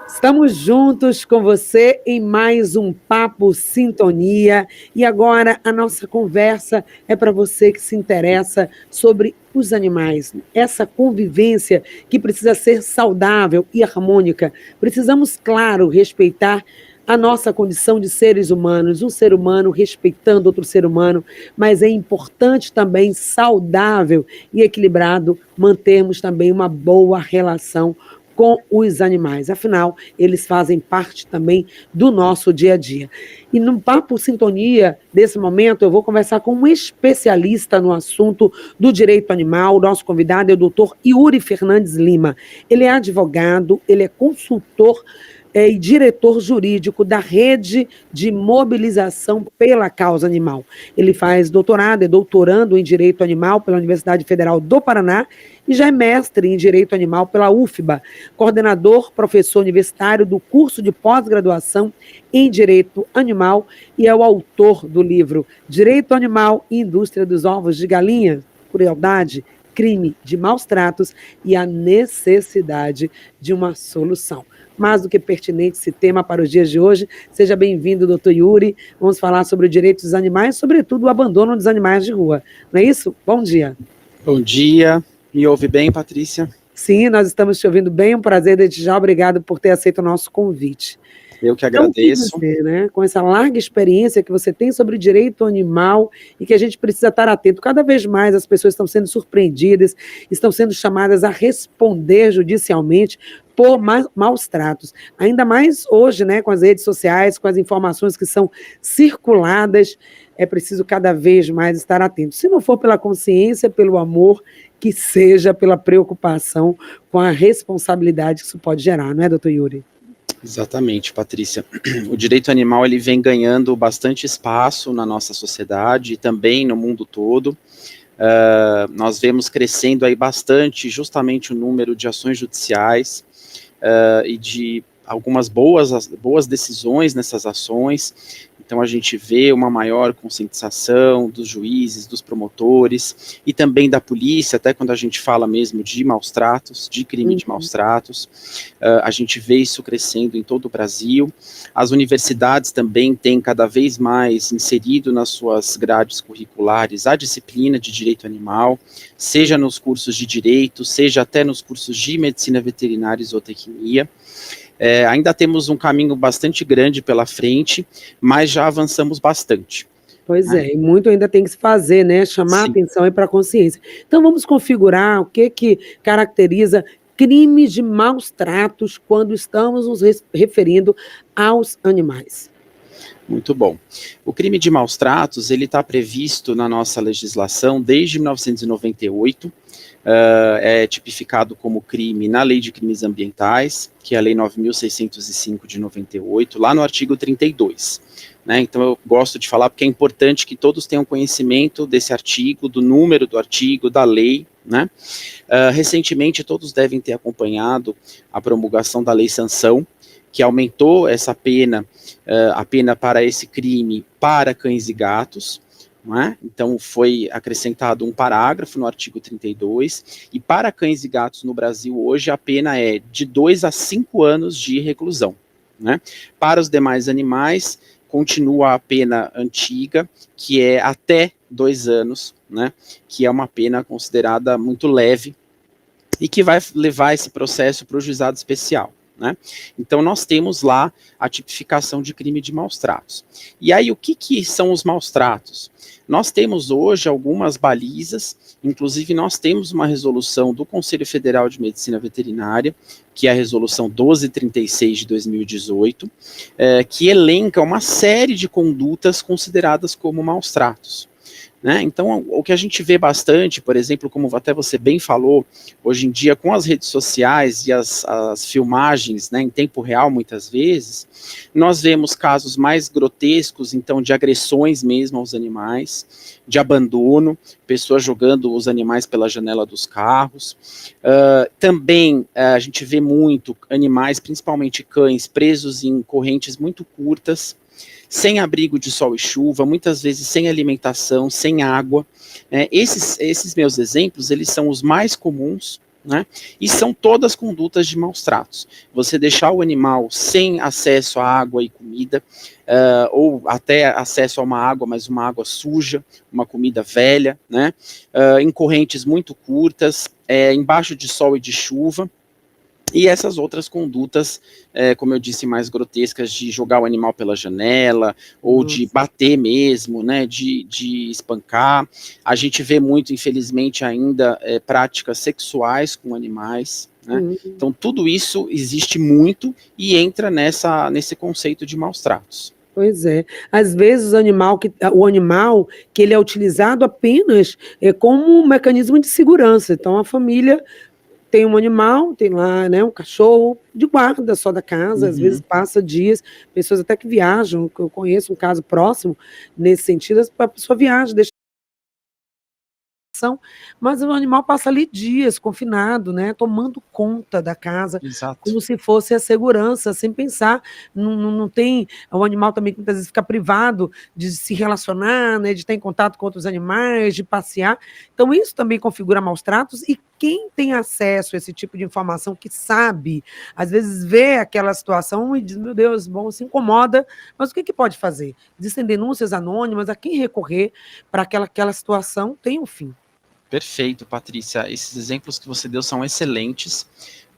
Estamos juntos com você em mais um Papo Sintonia. E agora a nossa conversa é para você que se interessa sobre os animais. Essa convivência que precisa ser saudável e harmônica. Precisamos, claro, respeitar a nossa condição de seres humanos, um ser humano respeitando outro ser humano, mas é importante também, saudável e equilibrado, mantermos também uma boa relação com os animais. Afinal, eles fazem parte também do nosso dia a dia. E no Papo Sintonia, desse momento, eu vou conversar com um especialista no assunto do direito animal. O nosso convidado é o doutor Yuri Fernandes Lima. Ele é advogado, ele é consultor e diretor jurídico da Rede de Mobilização pela Causa Animal. Ele faz doutorado, é doutorando em Direito Animal pela Universidade Federal do Paraná e já é mestre em Direito Animal pela UFBA, coordenador, professor universitário do curso de pós-graduação em Direito Animal e é o autor do livro Direito Animal e Indústria dos Ovos de Galinha, Crueldade, Crime de Maus Tratos e a necessidade de uma solução. Mais do que pertinente esse tema para os dias de hoje. Seja bem-vindo, doutor Yuri. Vamos falar sobre o direito dos animais, sobretudo o abandono dos animais de rua. Não é isso? Bom dia. Bom dia. Me ouve bem, Patrícia? Sim, nós estamos te ouvindo bem. Um prazer desde já. Obrigado por ter aceito o nosso convite. Eu que agradeço. Então, dizer, né, com essa larga experiência que você tem sobre direito animal e que a gente precisa estar atento. Cada vez mais as pessoas estão sendo surpreendidas, estão sendo chamadas a responder judicialmente por maus tratos. Ainda mais hoje, né, com as redes sociais, com as informações que são circuladas, é preciso cada vez mais estar atento. Se não for pela consciência, pelo amor, que seja pela preocupação com a responsabilidade que isso pode gerar, não é, doutor Yuri? Exatamente, Patrícia. O direito animal ele vem ganhando bastante espaço na nossa sociedade e também no mundo todo. Nós vemos crescendo aí bastante justamente o número de ações judiciais e de algumas boas decisões nessas ações. Então a gente vê uma maior conscientização dos juízes, dos promotores e também da polícia, até quando a gente fala mesmo de maus tratos, de crime de maus tratos, a gente vê isso crescendo em todo o Brasil. As universidades também têm cada vez mais inserido nas suas grades curriculares a disciplina de direito animal, seja nos cursos de direito, seja até nos cursos de medicina veterinária e zootecnia. Ainda temos um caminho bastante grande pela frente, mas já avançamos bastante. Pois é, e muito ainda tem que se fazer, né? Chamar a atenção aí para a consciência. Então vamos configurar o que caracteriza crimes de maus tratos quando estamos nos referindo aos animais. Muito bom. O crime de maus tratos, ele está previsto na nossa legislação desde 1998, é tipificado como crime na Lei de Crimes Ambientais, que é a Lei 9.605 de 98, lá no artigo 32. Né? Então eu gosto de falar porque é importante que todos tenham conhecimento desse artigo, do número do artigo, da lei, né? Recentemente todos devem ter acompanhado a promulgação da Lei Sanção, que aumentou essa pena, a pena para esse crime para cães e gatos, não é? Então foi acrescentado um parágrafo no artigo 32, e para cães e gatos no Brasil hoje a pena é de 2 a 5 anos de reclusão, né? Para os demais animais continua a pena antiga, que é até 2 anos, né? Que é uma pena considerada muito leve e que vai levar esse processo para o juizado especial. Né? Então nós temos lá a tipificação de crime de maus tratos. E aí o que são os maus tratos? Nós temos hoje algumas balizas, inclusive nós temos uma resolução do Conselho Federal de Medicina Veterinária, que é a resolução 1236 de 2018, que elenca uma série de condutas consideradas como maus tratos. Né? Então, o que a gente vê bastante, por exemplo, como até você bem falou, hoje em dia com as redes sociais e as filmagens, né, em tempo real, muitas vezes, nós vemos casos mais grotescos, então, de agressões mesmo aos animais, de abandono, pessoas jogando os animais pela janela dos carros. Também a gente vê muito animais, principalmente cães, presos em correntes muito curtas, sem abrigo de sol e chuva, muitas vezes sem alimentação, sem água. Esses meus exemplos, eles são os mais comuns, né? E são todas condutas de maus tratos. Você deixar o animal sem acesso à água e comida, ou até acesso a uma água, mas uma água suja, uma comida velha, né? Em correntes muito curtas, embaixo de sol e de chuva. E essas outras condutas, como eu disse, mais grotescas, de jogar o animal pela janela, ou de bater mesmo, né, de espancar. A gente vê muito, infelizmente, ainda práticas sexuais com animais, né? Então, tudo isso existe muito e entra nesse conceito de maus tratos. Pois é. Às vezes o animal que ele é utilizado apenas como um mecanismo de segurança. Então, a família tem um animal, tem lá, né, um cachorro de guarda só da casa, às vezes passa dias, pessoas até que viajam, eu conheço um caso próximo nesse sentido, a pessoa viaja, deixa, mas o animal passa ali dias confinado, né, tomando conta da casa, Exato. como se fosse a segurança, sem pensar, não tem, o animal também muitas vezes fica privado de se relacionar, né, de estar em contato com outros animais, de passear, então isso também configura maus tratos, e quem tem acesso a esse tipo de informação, que sabe, às vezes vê aquela situação e diz, meu Deus, bom, se incomoda, mas o que pode fazer? Existem denúncias anônimas, a quem recorrer para que aquela situação tenha um fim. Perfeito, Patrícia. Esses exemplos que você deu são excelentes,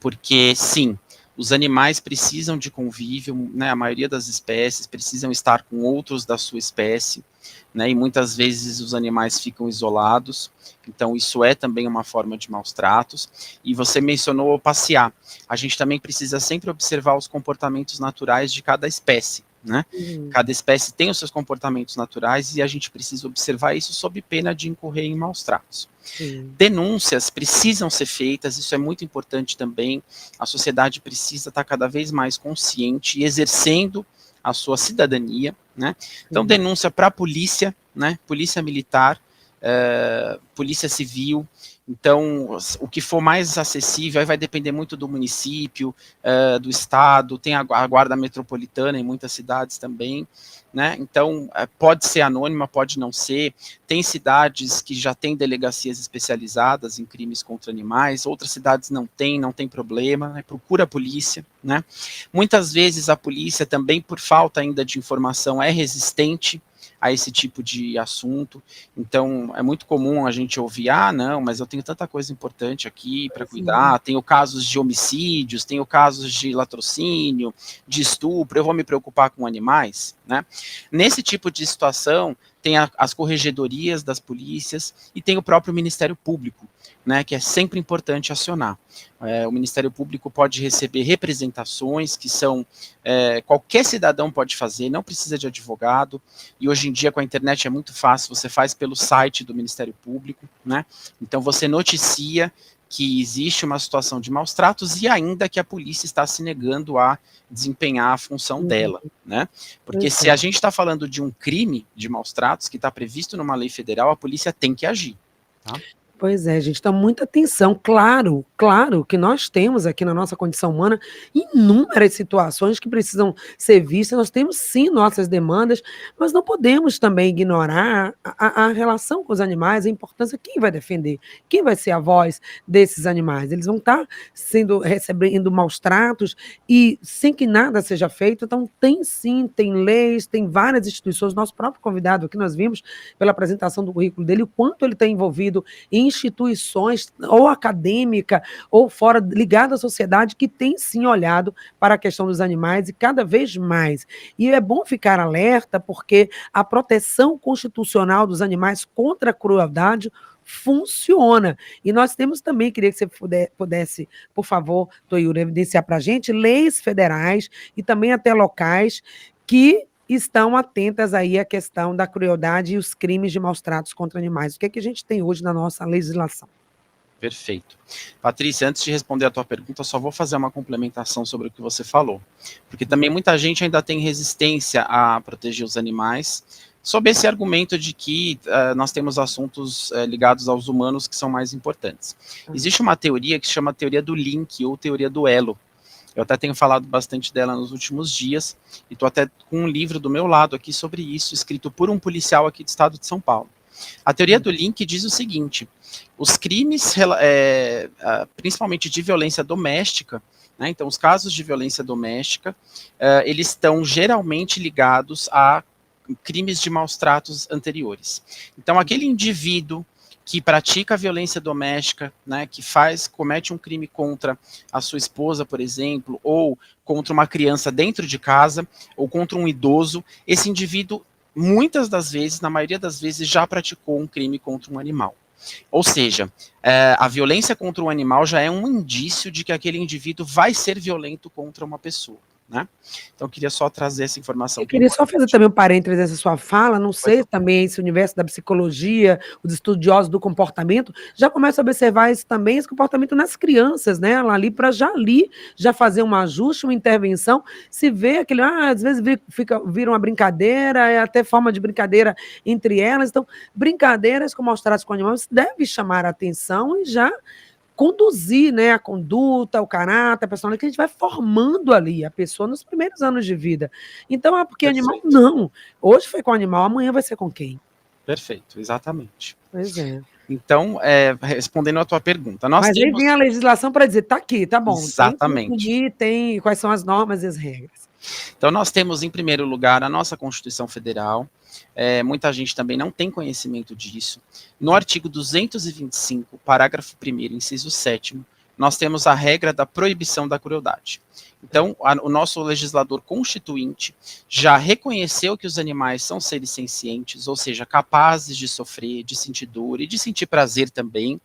porque, sim, os animais precisam de convívio, né? A maioria das espécies precisam estar com outros da sua espécie, né? E muitas vezes os animais ficam isolados, então isso é também uma forma de maus tratos. E você mencionou o passear. A gente também precisa sempre observar os comportamentos naturais de cada espécie, né? Cada espécie tem os seus comportamentos naturais e a gente precisa observar isso sob pena de incorrer em maus tratos. Denúncias precisam ser feitas, isso é muito importante também. A sociedade precisa estar cada vez mais consciente e exercendo a sua cidadania, né? Então, denúncia para a polícia, né? Polícia militar, polícia civil. Então, o que for mais acessível, aí vai depender muito do município, do estado, tem a guarda metropolitana em muitas cidades também, né? Então, pode ser anônima, pode não ser. Tem cidades que já têm delegacias especializadas em crimes contra animais, outras cidades não tem problema, né? Procura a polícia, né? Muitas vezes a polícia também, por falta ainda de informação, é resistente a esse tipo de assunto. Então, é muito comum a gente ouvir, não, mas eu tenho tanta coisa importante aqui para cuidar, tenho casos de homicídios, tenho casos de latrocínio, de estupro, eu vou me preocupar com animais, né? Nesse tipo de situação, tem as corregedorias das polícias e tem o próprio Ministério Público, né, que é sempre importante acionar. O Ministério Público pode receber representações que são, qualquer cidadão pode fazer, não precisa de advogado, e hoje em dia com a internet é muito fácil, você faz pelo site do Ministério Público, né, então você noticia que existe uma situação de maus tratos e ainda que a polícia está se negando a desempenhar a função dela, né? Porque se a gente está falando de um crime de maus tratos que está previsto numa lei federal, a polícia tem que agir, tá? Pois é, gente, então muita atenção. Claro, claro que nós temos aqui na nossa condição humana inúmeras situações que precisam ser vistas, nós temos sim nossas demandas, mas não podemos também ignorar a relação com os animais, a importância, quem vai defender, quem vai ser a voz desses animais. Eles vão estar recebendo maus tratos e sem que nada seja feito, então tem sim, tem leis, tem várias instituições, nosso próprio convidado aqui, nós vimos pela apresentação do currículo dele, o quanto ele está envolvido em instituições, ou acadêmica, ou fora, ligada à sociedade, que tem sim olhado para a questão dos animais e cada vez mais. E é bom ficar alerta, porque a proteção constitucional dos animais contra a crueldade funciona. E nós temos também, queria que você pudesse, por favor, Toyura, evidenciar para a gente, leis federais e também até locais que estão atentas aí à questão da crueldade e os crimes de maus tratos contra animais. O que é que a gente tem hoje na nossa legislação? Perfeito. Patrícia, antes de responder a tua pergunta, eu só vou fazer uma complementação sobre o que você falou, porque também muita gente ainda tem resistência a proteger os animais, sob esse argumento de que nós temos assuntos ligados aos humanos que são mais importantes. Existe uma teoria que se chama teoria do link, ou teoria do elo. Eu até tenho falado bastante dela nos últimos dias, e estou até com um livro do meu lado aqui sobre isso, escrito por um policial aqui do estado de São Paulo. A teoria do link diz o seguinte: os crimes, principalmente de violência doméstica, né, então os casos de violência doméstica, eles estão geralmente ligados a crimes de maus tratos anteriores. Então, aquele indivíduo que pratica a violência doméstica, né, que comete um crime contra a sua esposa, por exemplo, ou contra uma criança dentro de casa, ou contra um idoso, esse indivíduo, muitas das vezes, na maioria das vezes, já praticou um crime contra um animal. Ou seja, a violência contra um animal já é um indício de que aquele indivíduo vai ser violento contra uma pessoa, né? Então, eu queria só trazer essa informação. Eu queria só fazer também um parênteses nessa sua fala, não sei, também esse universo da psicologia, os estudiosos do comportamento, já começam a observar isso também, esse comportamento nas crianças, né? Ela ali, para já fazer um ajuste, uma intervenção, se vê aquele, às vezes vira uma brincadeira, é até forma de brincadeira entre elas, então, brincadeiras com maus tratos com animais deve chamar a atenção e já conduzir, né, a conduta, o caráter, a personalidade, que a gente vai formando ali a pessoa nos primeiros anos de vida. Então, porque animal, não. Hoje foi com o animal, amanhã vai ser com quem? Perfeito, exatamente. Pois é. Então, respondendo a tua pergunta, Mas aí vem a legislação para dizer, tá aqui, tá bom. Exatamente. Tem quais são as normas e as regras. Então, nós temos, em primeiro lugar, a nossa Constituição Federal. Muita gente também não tem conhecimento disso. No artigo 225, parágrafo 1º, inciso 7º, nós temos a regra da proibição da crueldade. Então, o nosso legislador constituinte já reconheceu que os animais são seres sencientes, ou seja, capazes de sofrer, de sentir dor e de sentir prazer também,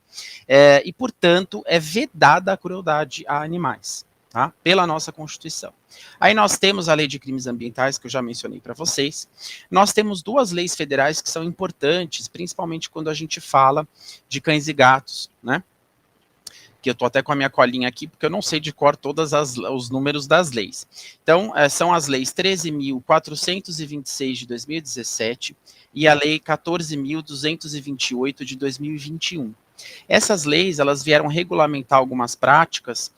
e, portanto, é vedada a crueldade a animais, tá? Pela nossa Constituição. Aí nós temos a Lei de Crimes Ambientais, que eu já mencionei para vocês. Nós temos duas leis federais que são importantes, principalmente quando a gente fala de cães e gatos, né? Que eu estou até com a minha colinha aqui, porque eu não sei de cor todos os números das leis. Então, são as leis 13.426 de 2017 e a lei 14.228 de 2021. Essas leis, elas vieram regulamentar algumas práticas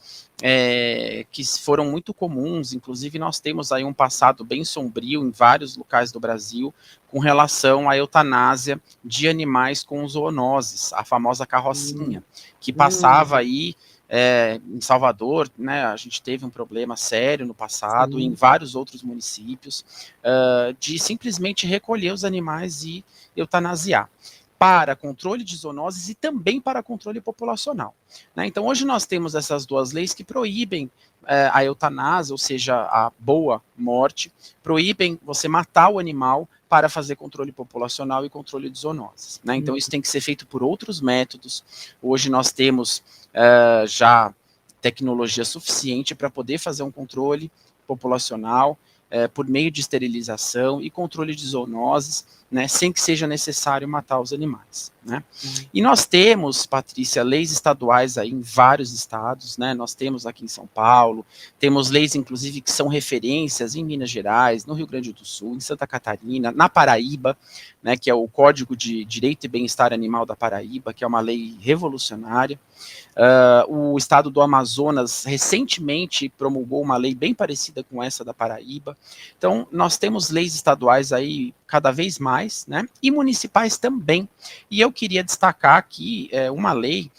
que foram muito comuns, inclusive nós temos aí um passado bem sombrio em vários locais do Brasil com relação à eutanásia de animais com zoonoses, a famosa carrocinha, que passava aí em Salvador, né, a gente teve um problema sério no passado, e em vários outros municípios, de simplesmente recolher os animais e eutanasiar, para controle de zoonoses e também para controle populacional, né? Então, hoje nós temos essas duas leis que proíbem a eutanásia, ou seja, a boa morte, proíbem você matar o animal para fazer controle populacional e controle de zoonoses, né? Então, isso tem que ser feito por outros métodos. Hoje nós temos já tecnologia suficiente para poder fazer um controle populacional por meio de esterilização e controle de zoonoses, né, sem que seja necessário matar os animais, né? E nós temos, Patrícia, leis estaduais aí em vários estados, né? Nós temos aqui em São Paulo, temos leis, inclusive, que são referências em Minas Gerais, no Rio Grande do Sul, em Santa Catarina, na Paraíba, né, que é o Código de Direito e Bem-Estar Animal da Paraíba, que é uma lei revolucionária. O estado do Amazonas recentemente promulgou uma lei bem parecida com essa da Paraíba. Então, nós temos leis estaduais aí cada vez mais, né, e municipais também. E eu queria destacar aqui uma lei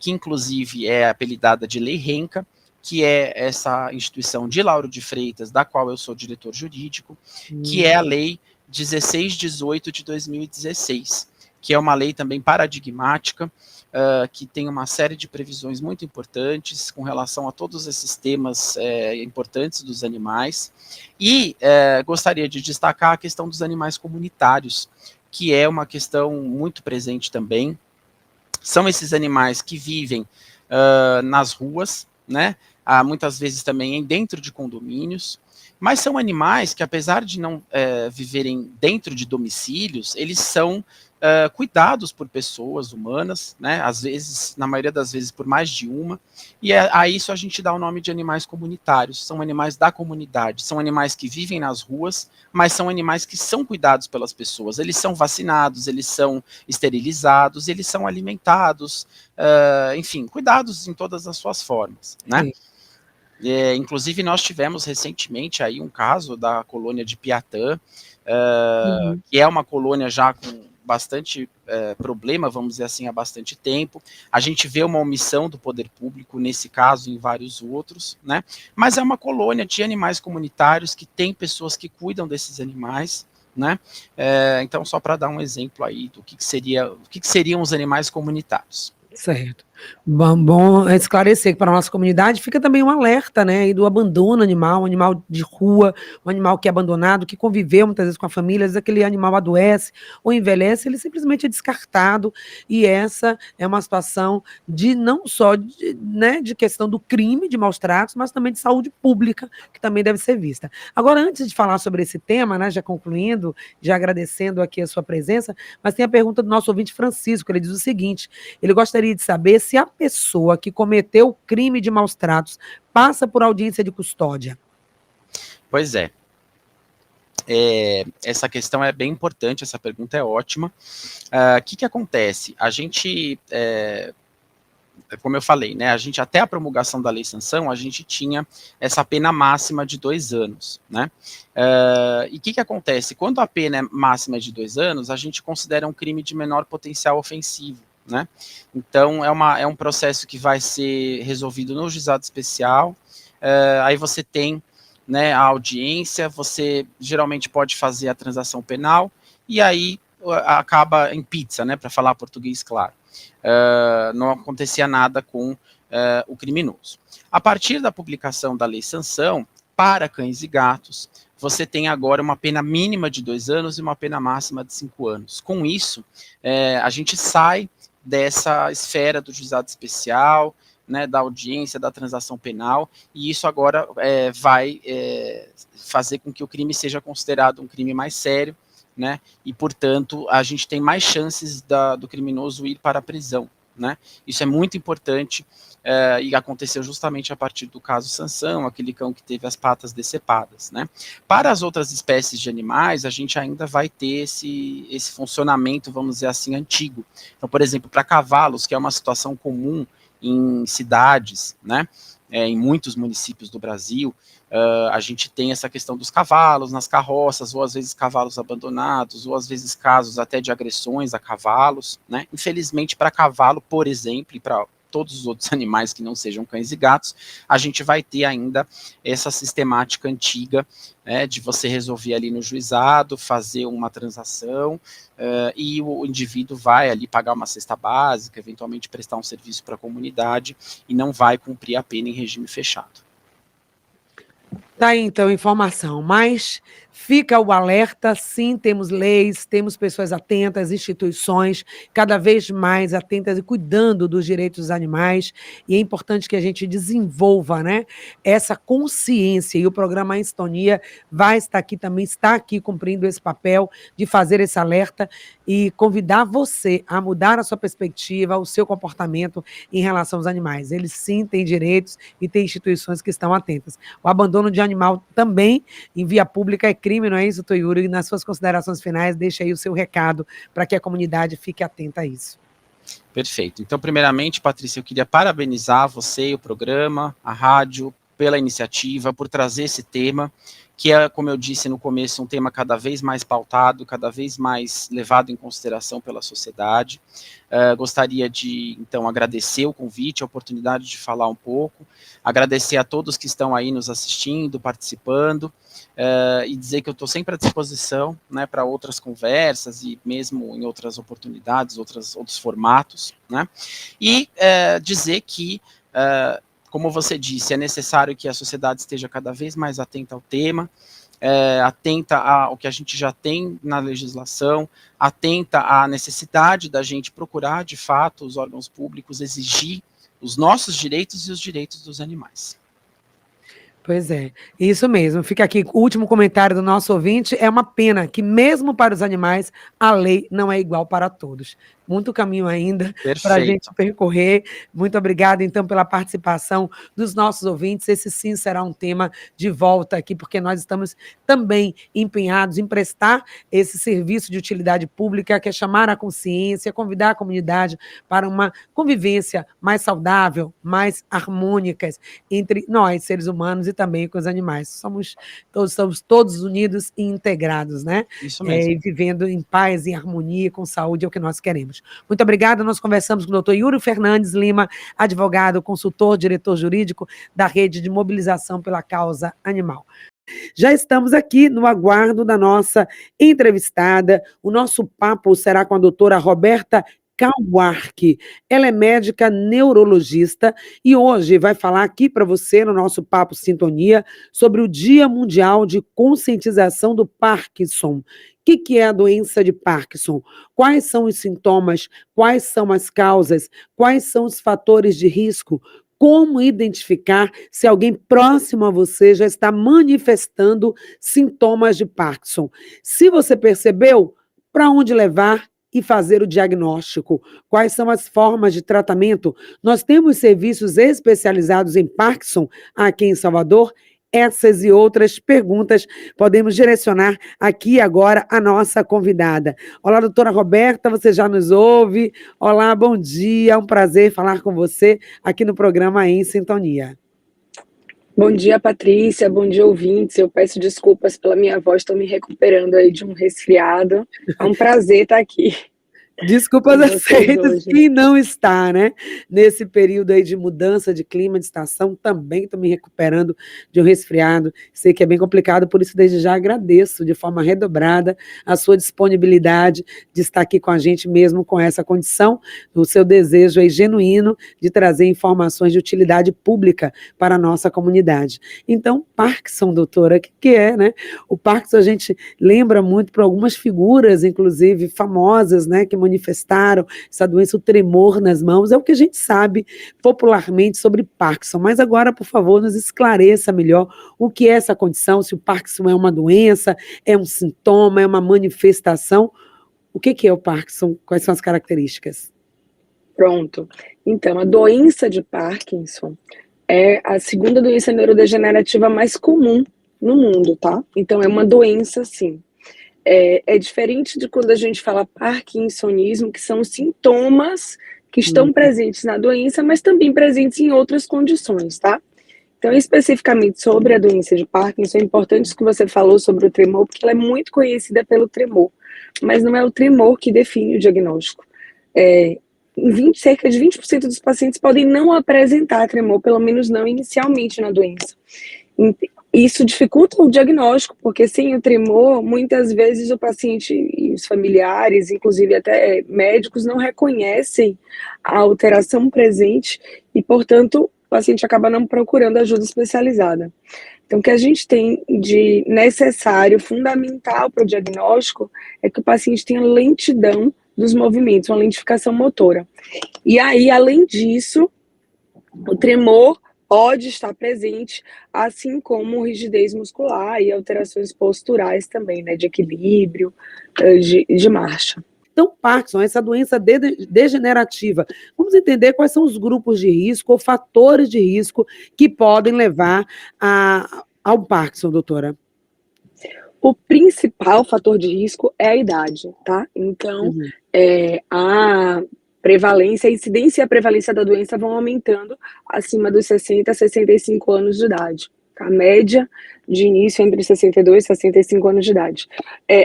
que, inclusive, é apelidada de Lei Renca, que é essa instituição de Lauro de Freitas, da qual eu sou diretor jurídico, que é a Lei 1618 de 2016, que é uma lei também paradigmática, que tem uma série de previsões muito importantes com relação a todos esses temas importantes dos animais. E gostaria de destacar a questão dos animais comunitários, que é uma questão muito presente também. São esses animais que vivem nas ruas, né? Muitas vezes também dentro de condomínios, mas são animais que, apesar de não viverem dentro de domicílios, eles são cuidados por pessoas humanas, né? Às vezes, na maioria das vezes, por mais de uma, e a isso a gente dá o nome de animais comunitários. São animais da comunidade, são animais que vivem nas ruas, mas são animais que são cuidados pelas pessoas. Eles são vacinados, eles são esterilizados, eles são alimentados, enfim, cuidados em todas as suas formas, né? Inclusive, nós tivemos recentemente aí um caso da colônia de Piatã, que é uma colônia já com bastante problema, vamos dizer assim, há bastante tempo. A gente vê uma omissão do poder público nesse caso e em vários outros, né? Mas é uma colônia de animais comunitários que tem pessoas que cuidam desses animais, né? Então, só para dar um exemplo aí do que seriam os animais comunitários. Certo. Bom esclarecer que para a nossa comunidade fica também um alerta, né, e do abandono animal, um animal de rua, um animal que é abandonado, que conviveu muitas vezes com a família, às vezes aquele animal adoece ou envelhece, ele simplesmente é descartado, e essa é uma situação de não só de questão do crime de maus tratos, mas também de saúde pública, que também deve ser vista. Agora, antes de falar sobre esse tema, né, já concluindo, já agradecendo aqui a sua presença, mas tem a pergunta do nosso ouvinte Francisco, ele diz o seguinte, ele gostaria de saber se a pessoa que cometeu o crime de maus tratos passa por audiência de custódia. Pois é. Essa questão é bem importante, essa pergunta é ótima. O que acontece? A gente, como eu falei, né, a gente até a promulgação da Lei Sanção, a gente tinha essa pena máxima de 2 anos, né? E o que acontece? Quando a pena é máxima de 2 anos, a gente considera um crime de menor potencial ofensivo, né? Então, é um processo que vai ser resolvido no juizado especial, aí você tem, né, a audiência, você geralmente pode fazer a transação penal, e aí acaba em pizza, né, para falar português claro. Não acontecia nada com o criminoso. A partir da publicação da Lei Sanção, para cães e gatos, você tem agora uma pena mínima de 2 anos e uma pena máxima de 5 anos. Com isso, a gente sai dessa esfera do juizado especial, né, da audiência, da transação penal, e isso agora vai fazer com que o crime seja considerado um crime mais sério, né, e, portanto, a gente tem mais chances do criminoso ir para a prisão, né. Isso é muito importante, e aconteceu justamente a partir do caso Sansão, aquele cão que teve as patas decepadas, né. Para as outras espécies de animais, a gente ainda vai ter esse funcionamento, vamos dizer assim, antigo. Então, por exemplo, para cavalos, que é uma situação comum em cidades, né, em muitos municípios do Brasil, a gente tem essa questão dos cavalos nas carroças, ou às vezes cavalos abandonados, ou às vezes casos até de agressões a cavalos, né? Infelizmente, para cavalo, por exemplo, e para todos os outros animais que não sejam cães e gatos, a gente vai ter ainda essa sistemática antiga, né, de você resolver ali no juizado, fazer uma transação, e o indivíduo vai ali pagar uma cesta básica, eventualmente prestar um serviço para a comunidade, e não vai cumprir a pena em regime fechado. Tá aí, então, informação, mas fica o alerta, sim, temos leis, temos pessoas atentas, instituições cada vez mais atentas e cuidando dos direitos dos animais, e é importante que a gente desenvolva, né, essa consciência, e o programa Sintonia vai estar aqui também, está aqui cumprindo esse papel de fazer esse alerta e convidar você a mudar a sua perspectiva, o seu comportamento em relação aos animais. Eles sim têm direitos e têm instituições que estão atentas. O abandono de animal também em via pública é crime, não é isso, Toyuri? E nas suas considerações finais, deixa aí o seu recado para que a comunidade fique atenta a isso. Perfeito. Então, primeiramente, Patrícia, eu queria parabenizar você, o programa, a rádio, pela iniciativa, por trazer esse tema, que é, como eu disse no começo, um tema cada vez mais pautado, cada vez mais levado em consideração pela sociedade. Gostaria de, então, agradecer o convite, a oportunidade de falar um pouco, agradecer a todos que estão aí nos assistindo, participando, e dizer que eu estou sempre à disposição, né, para outras conversas e mesmo em outras oportunidades, outros formatos, né, e dizer que como você disse, é necessário que a sociedade esteja cada vez mais atenta ao tema, atenta ao que a gente já tem na legislação, atenta à necessidade da gente procurar, de fato, os órgãos públicos, exigir os nossos direitos e os direitos dos animais. Pois é, isso mesmo. Fica aqui o último comentário do nosso ouvinte. É uma pena que, mesmo para os animais, a lei não é igual para todos. Muito caminho ainda para a gente percorrer. Muito obrigada, então, pela participação dos nossos ouvintes. Esse sim será um tema de volta aqui, porque nós estamos também empenhados em prestar esse serviço de utilidade pública, que é chamar a consciência, convidar a comunidade para uma convivência mais saudável, mais harmônica entre nós, seres humanos, e também com os animais. Estamos todos unidos e integrados, né? Isso mesmo. E vivendo em paz, em harmonia, com saúde, é o que nós queremos. Muito obrigada. Nós conversamos com o doutor Yuri Fernandes Lima, advogado, consultor, diretor jurídico da Rede de Mobilização pela Causa Animal. Já estamos aqui no aguardo da nossa entrevistada. O nosso papo será com a doutora Roberta Kauark. Ela é médica neurologista e hoje vai falar aqui para você, no nosso Papo Sintonia, sobre o Dia Mundial de Conscientização do Parkinson. O que é a doença de Parkinson? Quais são os sintomas? Quais são as causas? Quais são os fatores de risco? Como identificar se alguém próximo a você já está manifestando sintomas de Parkinson? Se você percebeu, para onde levar e fazer o diagnóstico? Quais são as formas de tratamento? Nós temos serviços especializados em Parkinson aqui em Salvador. Essas e outras perguntas podemos direcionar aqui agora a nossa convidada. Olá, doutora Roberta, você já nos ouve? Olá, bom dia, é um prazer falar com você aqui no programa Em Sintonia. Bom dia, Patrícia, bom dia, ouvintes. Eu peço desculpas pela minha voz, estou me recuperando aí de um resfriado. É um prazer estar aqui. Desculpas aceitas, quem não está, né? Nesse período aí de mudança de clima, de estação, também estou me recuperando de um resfriado. Sei que é bem complicado, por isso desde já agradeço de forma redobrada a sua disponibilidade de estar aqui com a gente mesmo com essa condição, o seu desejo aí genuíno de trazer informações de utilidade pública para a nossa comunidade. Então, Parkinson, doutora, o que é, né? O Parkinson a gente lembra muito por algumas figuras, inclusive famosas, né, que manifestaram essa doença, o tremor nas mãos, é o que a gente sabe popularmente sobre Parkinson. Mas agora, por favor, nos esclareça melhor o que é essa condição, se o Parkinson é uma doença, é um sintoma, é uma manifestação. O que é o Parkinson? Quais são as características? Pronto. Então, a doença de Parkinson é a segunda doença neurodegenerativa mais comum no mundo, tá? Então, é uma doença, sim. É diferente de quando a gente fala parkinsonismo, que são sintomas que estão presentes na doença, mas também presentes em outras condições, tá? Então, especificamente sobre a doença de Parkinson, é importante isso que você falou sobre o tremor, porque ela é muito conhecida pelo tremor, mas não é o tremor que define o diagnóstico. Cerca de 20% dos pacientes podem não apresentar tremor, pelo menos não inicialmente na doença. Isso dificulta o diagnóstico, porque sem o tremor, muitas vezes o paciente e os familiares, inclusive até médicos, não reconhecem a alteração presente e, portanto, o paciente acaba não procurando ajuda especializada. Então, o que a gente tem de necessário, fundamental para o diagnóstico, é que o paciente tenha lentidão dos movimentos, uma lentificação motora. E aí, além disso, o tremor pode estar presente, assim como rigidez muscular e alterações posturais também, né, de equilíbrio, de marcha. Então, Parkinson, essa doença degenerativa, vamos entender quais são os grupos de risco ou fatores de risco que podem levar ao Parkinson, doutora? O principal fator de risco é a idade, tá? Então, a prevalência, a incidência e a prevalência da doença vão aumentando acima dos 60 a 65 anos de idade. A média de início entre 62 e 65 anos de idade.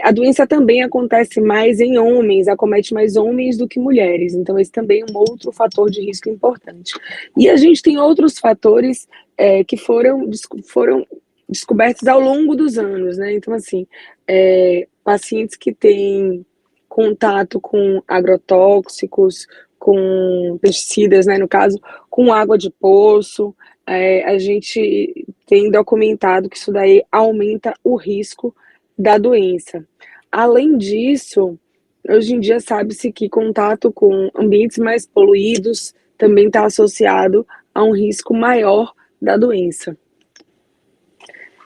A doença também acontece mais em homens, acomete mais homens do que mulheres, então esse também é um outro fator de risco importante. E a gente tem outros fatores que foram descobertos ao longo dos anos, né? Então, assim, pacientes que têm contato com agrotóxicos, com pesticidas, né, no caso, com água de poço, a gente tem documentado que isso daí aumenta o risco da doença. Além disso, hoje em dia sabe-se que contato com ambientes mais poluídos também está associado a um risco maior da doença.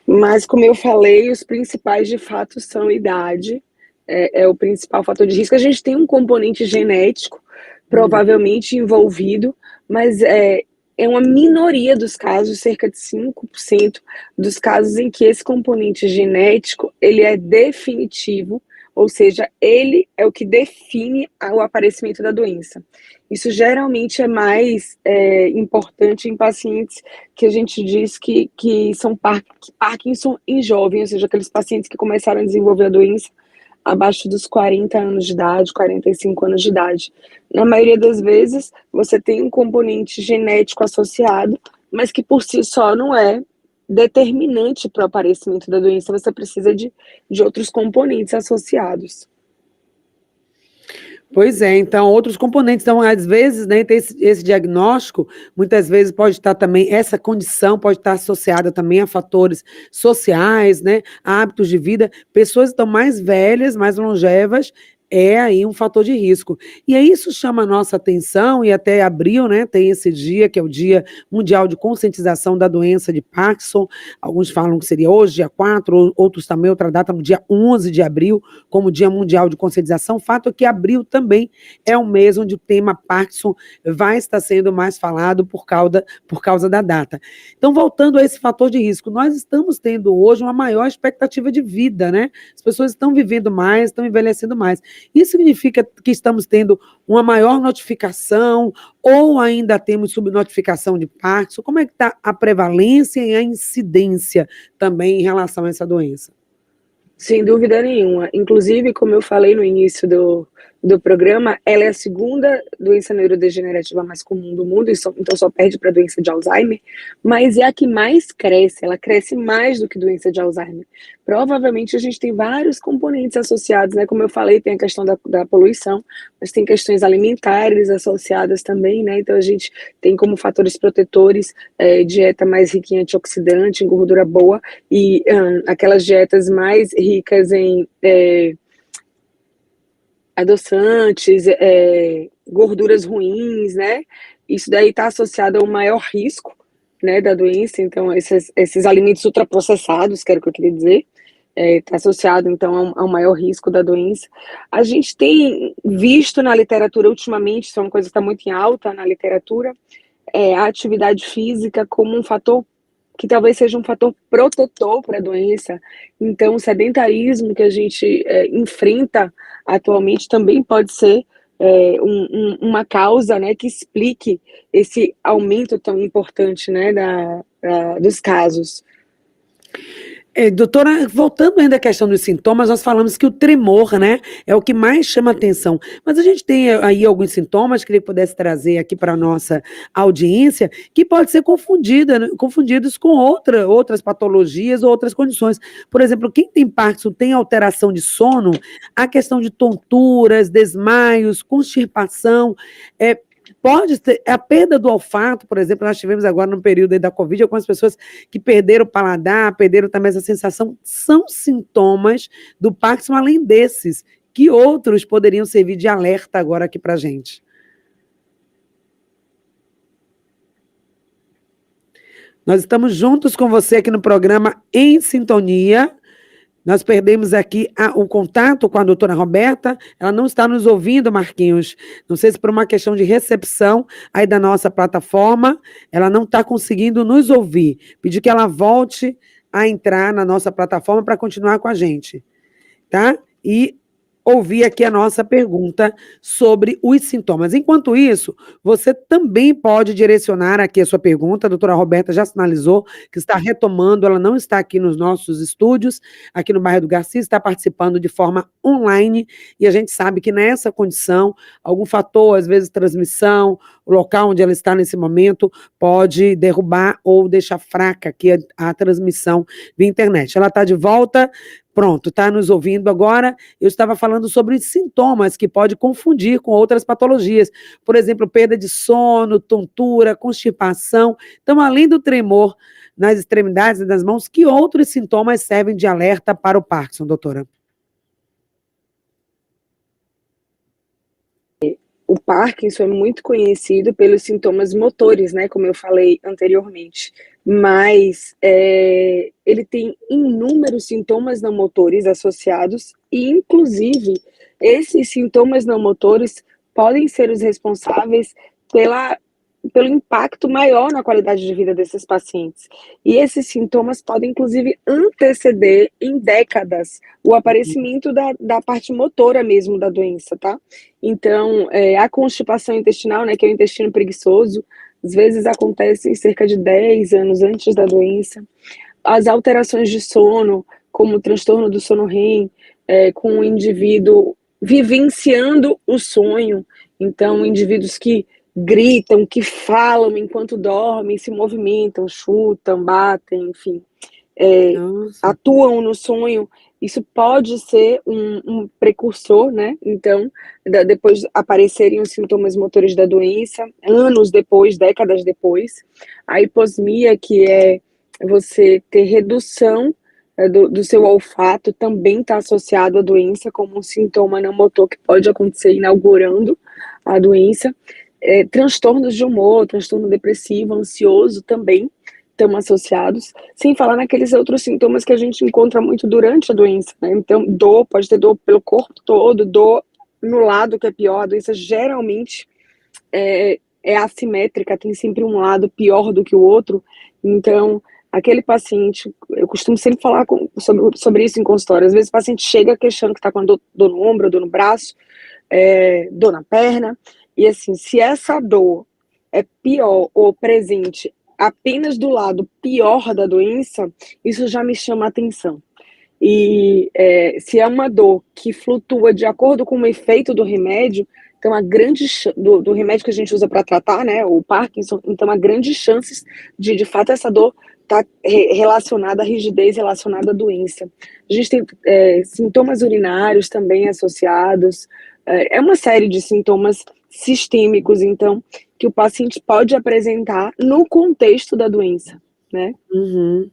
Mas, como eu falei, os principais de fato são idade, é o principal fator de risco. A gente tem um componente genético provavelmente envolvido, mas é uma minoria dos casos, cerca de 5% dos casos em que esse componente genético ele é definitivo ou seja, ele é o que define o aparecimento da doença. Isso geralmente é mais importante em pacientes que a gente diz que são Parkinson em jovem, ou seja, aqueles pacientes que começaram a desenvolver a doença abaixo dos 40 anos de idade, 45 anos de idade. Na maioria das vezes, você tem um componente genético associado, mas que por si só não é determinante para o aparecimento da doença, você precisa de outros componentes associados. Pois é, então, outros componentes. Então, às vezes, né, tem esse diagnóstico, muitas vezes pode estar também, essa condição pode estar associada também a fatores sociais, né, a hábitos de vida. Pessoas que estão mais velhas, mais longevas, é aí um fator de risco. E aí isso chama a nossa atenção, e até abril, né, tem esse dia, que é o Dia Mundial de Conscientização da Doença de Parkinson. Alguns falam que seria hoje, dia 4, outros também, outra data, no dia 11 de abril, como Dia Mundial de Conscientização. O fato é que abril também é um mês onde o tema Parkinson vai estar sendo mais falado por causa da data. Então, voltando a esse fator de risco, nós estamos tendo hoje uma maior expectativa de vida, né? As pessoas estão vivendo mais, estão envelhecendo mais. Isso significa que estamos tendo uma maior notificação ou ainda temos subnotificação de Parkinson? Como é que está a prevalência e a incidência também em relação a essa doença? Sem dúvida nenhuma. Inclusive, como eu falei no início do programa, ela é a segunda doença neurodegenerativa mais comum do mundo, então só perde para a doença de Alzheimer, mas é a que mais cresce, ela cresce mais do que doença de Alzheimer. Provavelmente a gente tem vários componentes associados, né? Como eu falei, tem a questão da poluição, mas tem questões alimentares associadas também, né? Então a gente tem como fatores protetores dieta mais rica em antioxidante, em gordura boa, e aquelas dietas mais ricas em adoçantes, gorduras ruins, né? Isso daí está associado a um maior risco, né, da doença. Então, esses alimentos ultraprocessados, que era o que eu queria dizer, está associado, então, a um maior risco da doença. A gente tem visto na literatura, ultimamente, isso é uma coisa que está muito em alta na literatura, a atividade física como um fator que talvez seja um fator protetor para a doença. Então, o sedentarismo que a gente enfrenta atualmente também pode ser uma causa, né, que explique esse aumento tão importante, né, dos casos. Doutora, voltando ainda à questão dos sintomas, nós falamos que o tremor, né, é o que mais chama atenção. Mas a gente tem aí alguns sintomas, queria que pudesse trazer aqui para a nossa audiência, que pode ser confundidos com outras patologias ou outras condições. Por exemplo, quem tem Parkinson tem alteração de sono, a questão de tonturas, desmaios, constipação, pode ter a perda do olfato, por exemplo, nós tivemos agora no período aí da Covid, algumas pessoas que perderam o paladar, perderam também essa sensação, são sintomas do Parkinson, além desses, que outros poderiam servir de alerta agora aqui para a gente. Nós estamos juntos com você aqui no programa Em Sintonia. Nós perdemos aqui o contato com a doutora Roberta, ela não está nos ouvindo, Marquinhos, não sei se por uma questão de recepção aí da nossa plataforma, ela não está conseguindo nos ouvir. Pedir que ela volte a entrar na nossa plataforma para continuar com a gente, tá? E ouvir aqui a nossa pergunta sobre os sintomas. Enquanto isso, você também pode direcionar aqui a sua pergunta. A doutora Roberta já sinalizou que está retomando, ela não está aqui nos nossos estúdios, aqui no bairro do Garcia, está participando de forma online, e a gente sabe que nessa condição, algum fator, às vezes transmissão, o local onde ela está nesse momento, pode derrubar ou deixar fraca aqui a transmissão via internet. Ela está de volta. Pronto, está nos ouvindo agora. Eu estava falando sobre os sintomas que pode confundir com outras patologias. Por exemplo, perda de sono, tontura, constipação. Então, além do tremor nas extremidades e das mãos, que outros sintomas servem de alerta para o Parkinson, doutora? O Parkinson é muito conhecido pelos sintomas motores, né, como eu falei anteriormente, mas ele tem inúmeros sintomas não motores associados e, inclusive, esses sintomas não motores podem ser os responsáveis pela pelo impacto maior na qualidade de vida desses pacientes. E esses sintomas podem, inclusive, anteceder em décadas o aparecimento da parte motora mesmo da doença, tá? Então, a constipação intestinal, né, que é o intestino preguiçoso, às vezes acontece cerca de 10 anos antes da doença. As alterações de sono, como o transtorno do sono REM, com o indivíduo vivenciando o sonho, então indivíduos que gritam, que falam enquanto dormem, se movimentam, chutam, batem, enfim, atuam no sonho, isso pode ser um precursor, né? Então, depois aparecerem os sintomas motores da doença, anos depois, décadas depois. A hiposmia, que é você ter redução do seu olfato, também está associado à doença como um sintoma não motor que pode acontecer inaugurando a doença. Transtornos de humor, transtorno depressivo, ansioso também estão associados, sem falar naqueles outros sintomas que a gente encontra muito durante a doença, né? Então, dor, pode ter dor pelo corpo todo, dor no lado que é pior, a doença geralmente é assimétrica, tem sempre um lado pior do que o outro, então, aquele paciente, eu costumo sempre falar sobre isso em consultório, às vezes o paciente chega queixando que está com dor no ombro, dor no braço, dor na perna, e assim, se essa dor é pior ou presente apenas do lado pior da doença, isso já me chama a atenção. E se é uma dor que flutua de acordo com o efeito do remédio, então do remédio que a gente usa para tratar, né, o Parkinson, então há grandes chances de fato essa dor estar relacionada à rigidez, relacionada à doença. A gente tem sintomas urinários também associados, é uma série de sintomas sistêmicos, então, que o paciente pode apresentar no contexto da doença, né? Uhum.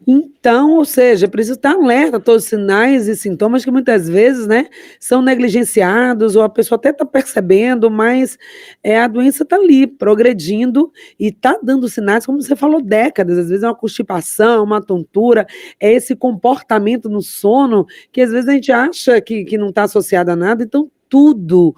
Então, ou seja, precisa estar alerta a todos os sinais e sintomas que muitas vezes, né, são negligenciados, ou a pessoa até está percebendo, mas a doença está ali, progredindo, e está dando sinais, como você falou, décadas, às vezes é uma constipação, uma tontura, é esse comportamento no sono, que às vezes a gente acha que não está associado a nada, então tudo,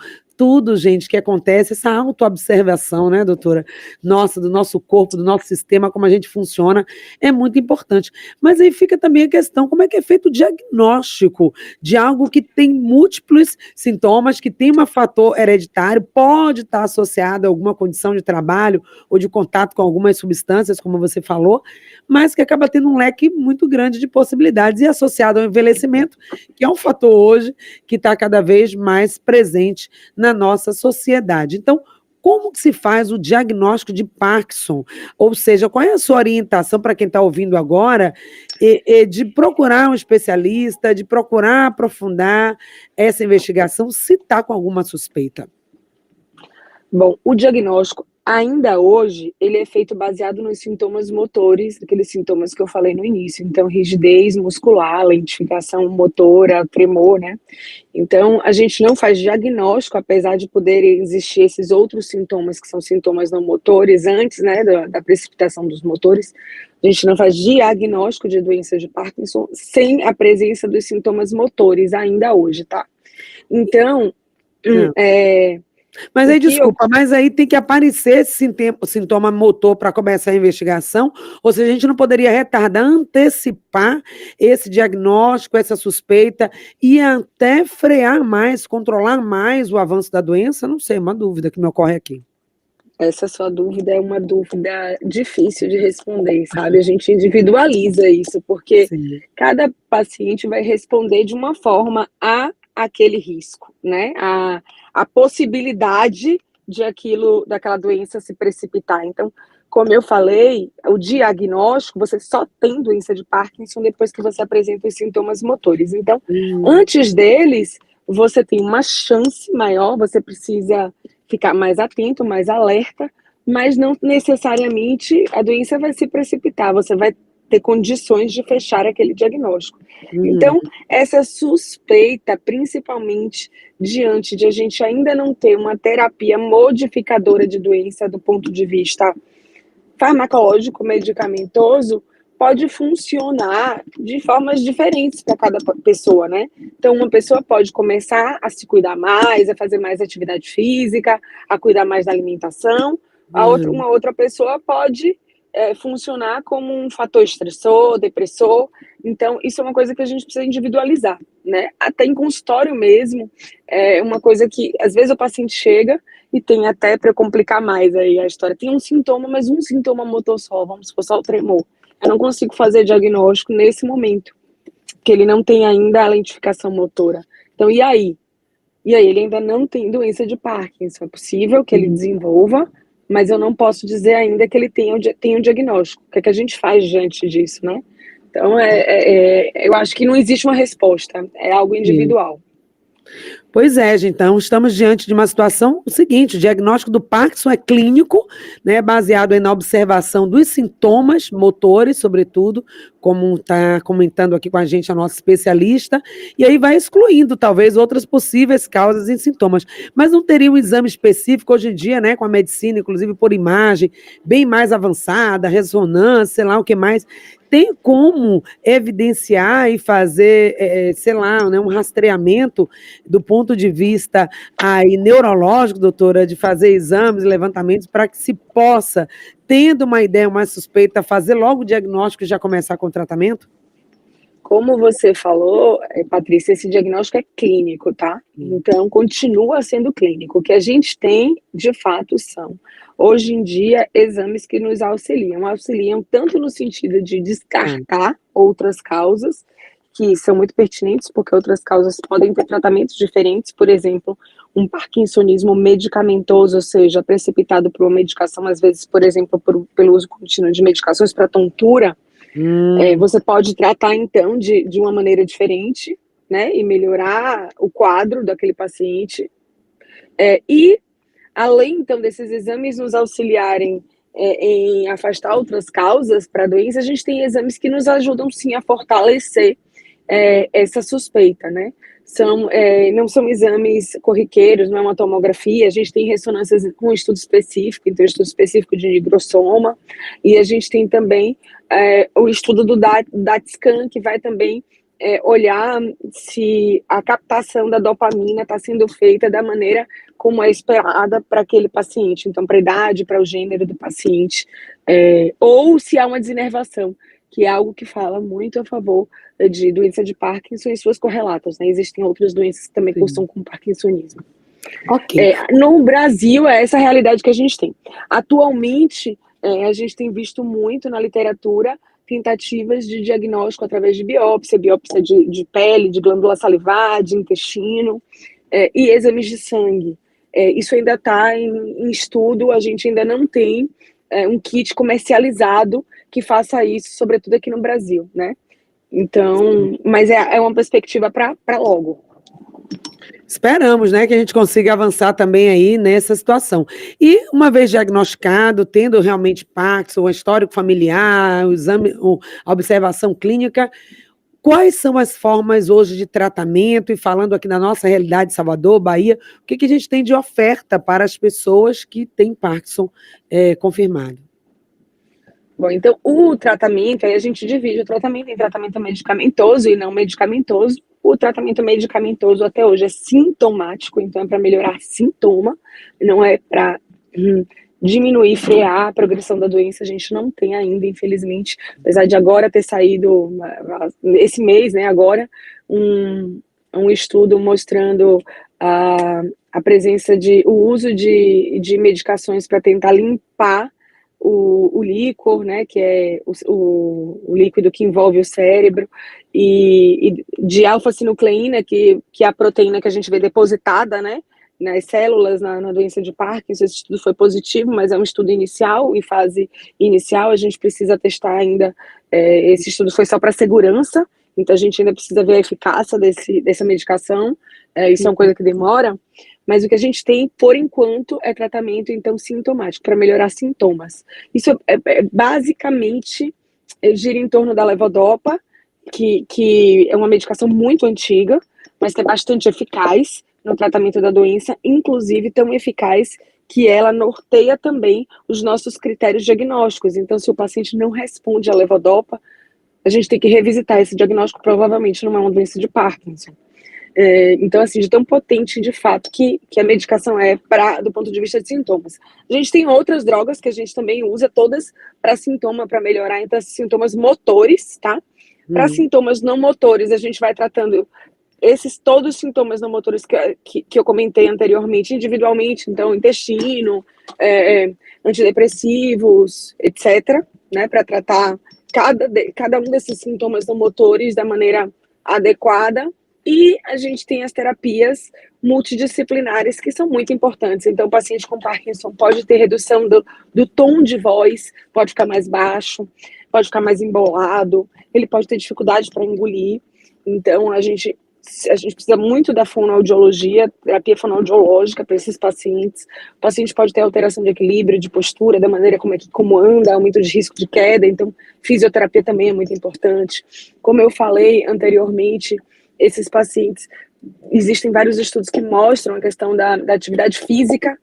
gente, que acontece, essa autoobservação, né, doutora? Nossa, do nosso corpo, do nosso sistema, como a gente funciona, é muito importante. Mas aí fica também a questão, como é que é feito o diagnóstico de algo que tem múltiplos sintomas, que tem um fator hereditário, pode estar associado a alguma condição de trabalho ou de contato com algumas substâncias, como você falou, mas que acaba tendo um leque muito grande de possibilidades e associado ao envelhecimento, que é um fator hoje que está cada vez mais presente na nossa sociedade. Então, como que se faz o diagnóstico de Parkinson? Ou seja, qual é a sua orientação para quem está ouvindo agora de procurar um especialista, de procurar aprofundar essa investigação, se está com alguma suspeita? Bom, o diagnóstico, ainda hoje, ele é feito baseado nos sintomas motores, aqueles sintomas que eu falei no início. Então, rigidez muscular, lentificação motora, tremor, né? Então, a gente não faz diagnóstico, apesar de poderem existir esses outros sintomas, que são sintomas não motores, antes, né, da precipitação dos motores. A gente não faz diagnóstico de doença de Parkinson sem a presença dos sintomas motores, ainda hoje, tá? Então, Mas aí, desculpa, mas aí tem que aparecer esse sintoma motor para começar a investigação, ou seja, a gente não poderia retardar, antecipar esse diagnóstico, essa suspeita, e até frear mais, controlar mais o avanço da doença? Não sei, uma dúvida que me ocorre aqui. Essa sua dúvida é uma dúvida difícil de responder, sabe? A gente individualiza isso, porque cada paciente vai responder de uma forma a aquele risco, né? A possibilidade daquela doença se precipitar. Então, como eu falei, o diagnóstico, você só tem doença de Parkinson depois que você apresenta os sintomas motores. Então, antes deles, você tem uma chance maior, você precisa ficar mais atento, mais alerta, mas não necessariamente a doença vai se precipitar, você vai ter condições de fechar aquele diagnóstico. Então, essa suspeita, principalmente diante de a gente ainda não ter uma terapia modificadora de doença do ponto de vista farmacológico, medicamentoso, pode funcionar de formas diferentes para cada pessoa, né? Então, uma pessoa pode começar a se cuidar mais, a fazer mais atividade física, a cuidar mais da alimentação. Uma outra pessoa pode funcionar como um fator estressor, depressor. Então, isso é uma coisa que a gente precisa individualizar, né? Até em consultório mesmo, é uma coisa que, às vezes, o paciente chega e tem até, para complicar mais aí a história, tem um sintoma, mas um sintoma motor só, vamos supor, só o tremor. Eu não consigo fazer diagnóstico nesse momento, porque ele não tem ainda a lentificação motora. Então, e aí? E aí ele ainda não tem doença de Parkinson. É possível que ele desenvolva, mas eu não posso dizer ainda que ele tenha um diagnóstico. O que é que a gente faz diante disso, né? Então, eu acho que não existe uma resposta, é algo individual. Pois é, gente, então estamos diante de uma situação, o seguinte, o diagnóstico do Parkinson é clínico, né, baseado na observação dos sintomas motores, sobretudo, como está comentando aqui com a gente a nossa especialista, e aí vai excluindo, talvez, outras possíveis causas e sintomas. Mas não teria um exame específico hoje em dia, né, com a medicina, inclusive por imagem, bem mais avançada, ressonância, sei lá o que mais. Tem como evidenciar e fazer, sei lá, né, um rastreamento do ponto de vista aí neurológico, doutora, de fazer exames, levantamentos, para que se possa, tendo uma ideia mais suspeita, fazer logo o diagnóstico e já começar com o tratamento? Como você falou, Patrícia, esse diagnóstico é clínico, tá? Então, continua sendo clínico. O que a gente tem, de fato, são, hoje em dia, exames que nos auxiliam tanto no sentido de descartar outras causas, que são muito pertinentes, porque outras causas podem ter tratamentos diferentes, por exemplo, um parkinsonismo medicamentoso, ou seja, precipitado por uma medicação, às vezes, por exemplo, pelo uso contínuo de medicações para tontura. Você pode tratar, então, de uma maneira diferente, né, e melhorar o quadro daquele paciente. E, além, então, desses exames nos auxiliarem em afastar outras causas para a doença, a gente tem exames que nos ajudam, sim, a fortalecer essa suspeita, né? Não são exames corriqueiros, não é uma tomografia, a gente tem ressonâncias com estudo específico, então estudo específico de nigrossoma, e a gente tem também o estudo do DaT-Scan, que vai também olhar se a captação da dopamina está sendo feita da maneira como é esperada para aquele paciente, então para a idade, para o gênero do paciente, ou se há uma desinervação, que é algo que fala muito a favor de doença de Parkinson e suas correlatas, né? Existem outras doenças que também cursam com parkinsonismo. Ok. No Brasil, é essa a realidade que a gente tem. Atualmente, a gente tem visto muito na literatura tentativas de diagnóstico através de biópsia de pele, de glândula salivar, de intestino, e exames de sangue. Isso ainda está em estudo, a gente ainda não tem um kit comercializado que faça isso, sobretudo aqui no Brasil, né? Então, mas é uma perspectiva para logo. Esperamos, né, que a gente consiga avançar também aí nessa situação. E uma vez diagnosticado, tendo realmente Parkinson, o histórico familiar, o exame, a observação clínica, quais são as formas hoje de tratamento? E falando aqui na nossa realidade de Salvador, Bahia, o que a gente tem de oferta para as pessoas que têm Parkinson confirmado? Bom, então o tratamento, aí a gente divide o tratamento em tratamento medicamentoso e não medicamentoso. O tratamento medicamentoso até hoje é sintomático, então é para melhorar sintoma, não é para diminuir, frear a progressão da doença. A gente não tem ainda, infelizmente, apesar de agora ter saído, esse mês, né, agora, um estudo mostrando a presença o uso de medicações para tentar limpar o líquor, né, que é o líquido que envolve o cérebro, e de alfa-sinucleína, que é a proteína que a gente vê depositada, né, nas células, na doença de Parkinson. Esse estudo foi positivo, mas é um estudo inicial, em fase inicial, a gente precisa testar ainda, esse estudo foi só para segurança, então a gente ainda precisa ver a eficácia dessa medicação, isso é uma coisa que demora, mas o que a gente tem, por enquanto, é tratamento, então, sintomático, para melhorar sintomas. Isso basicamente gira em torno da levodopa, que é uma medicação muito antiga, mas que é bastante eficaz no tratamento da doença, inclusive tão eficaz que ela norteia também os nossos critérios diagnósticos. Então, se o paciente não responde à levodopa, a gente tem que revisitar esse diagnóstico, provavelmente não é uma doença de Parkinson. Então, assim, de tão potente, de fato, que a medicação é do ponto de vista de sintomas. A gente tem outras drogas que a gente também usa, todas para sintoma, para melhorar, então, sintomas motores, tá? Para sintomas não motores, a gente vai tratando todos os sintomas não motores que eu comentei anteriormente, individualmente, então, intestino, antidepressivos, etc., né, para tratar cada um desses sintomas não motores da maneira adequada. E a gente tem as terapias multidisciplinares que são muito importantes. Então, o paciente com Parkinson pode ter redução do tom de voz, pode ficar mais baixo, pode ficar mais embolado, ele pode ter dificuldade para engolir. Então, a gente precisa muito da fonoaudiologia, terapia fonoaudiológica para esses pacientes. O paciente pode ter alteração de equilíbrio, de postura, da maneira como anda, aumento de risco de queda. Então, fisioterapia também é muito importante. Como eu falei anteriormente, esses pacientes, existem vários estudos que mostram a questão da atividade física,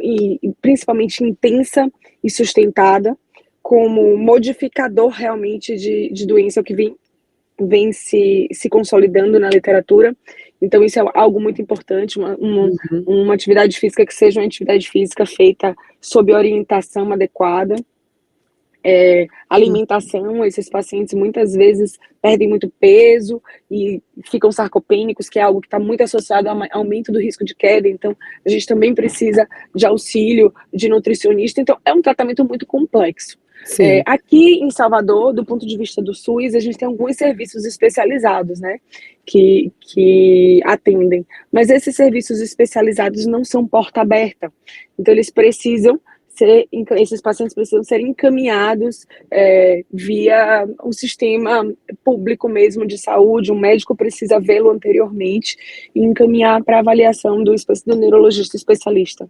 e principalmente intensa e sustentada, como modificador realmente de doença que vem se consolidando na literatura. Então, isso é algo muito importante, uma atividade física que seja uma atividade física feita sob orientação adequada. Alimentação, esses pacientes muitas vezes perdem muito peso e ficam sarcopênicos, que é algo que está muito associado ao aumento do risco de queda. Então, a gente também precisa de auxílio de nutricionista. Então, é um tratamento muito complexo. Aqui em Salvador, do ponto de vista do SUS, a gente tem alguns serviços especializados, né, que atendem, mas esses serviços especializados não são porta aberta, então esses pacientes precisam ser encaminhados via um sistema público mesmo de saúde, um médico precisa vê-lo anteriormente e encaminhar para avaliação do neurologista especialista.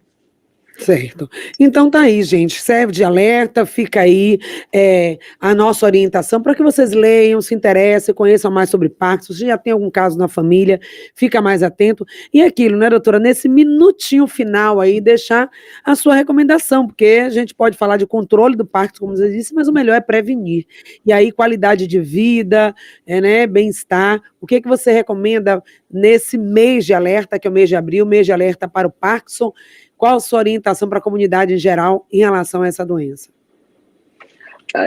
Certo. Então tá aí, gente, serve de alerta, fica aí a nossa orientação para que vocês leiam, se interessem, conheçam mais sobre Parkinson. Se já tem algum caso na família, fica mais atento. E aquilo, né, doutora, nesse minutinho final aí, deixar a sua recomendação, porque a gente pode falar de controle do Parkinson, como você disse, mas o melhor é prevenir. E aí, qualidade de vida, né, bem-estar. O que você recomenda nesse mês de alerta, que é o mês de abril, mês de alerta para o Parkinson? Qual a sua orientação para a comunidade em geral em relação a essa doença?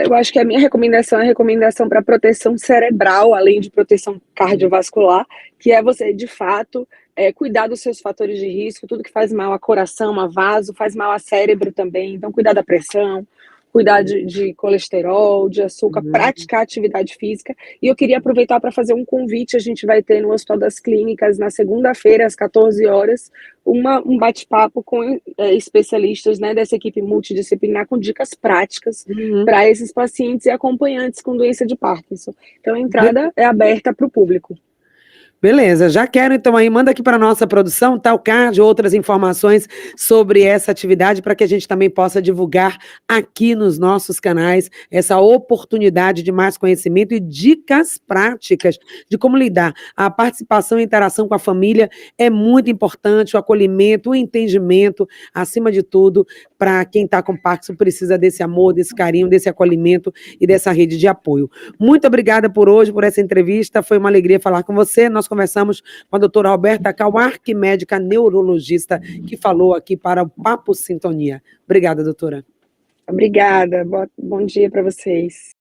Eu acho que a minha recomendação é a recomendação para proteção cerebral, além de proteção cardiovascular, que é você, de fato, cuidar dos seus fatores de risco, tudo que faz mal a coração, a vaso, faz mal a cérebro também. Então, cuidar da pressão, cuidar de colesterol, de açúcar, praticar atividade física. E eu queria aproveitar para fazer um convite. A gente vai ter no Hospital das Clínicas, na segunda-feira, às 14 horas, um bate-papo com especialistas, né, dessa equipe multidisciplinar, com dicas práticas para esses pacientes e acompanhantes com doença de Parkinson. Então, a entrada é aberta para o público. Beleza, já quero então aí, manda aqui para a nossa produção, tá o card, outras informações sobre essa atividade para que a gente também possa divulgar aqui nos nossos canais essa oportunidade de mais conhecimento e dicas práticas de como lidar. A participação e interação com a família é muito importante, o acolhimento, o entendimento, acima de tudo, para quem está com Parkinson precisa desse amor, desse carinho, desse acolhimento e dessa rede de apoio. Muito obrigada por hoje, por essa entrevista, foi uma alegria falar com você. Nós conversamos com a doutora Roberta Kauark, médica neurologista, que falou aqui para o Papo Sintonia. Obrigada, doutora. Obrigada, bom dia para vocês.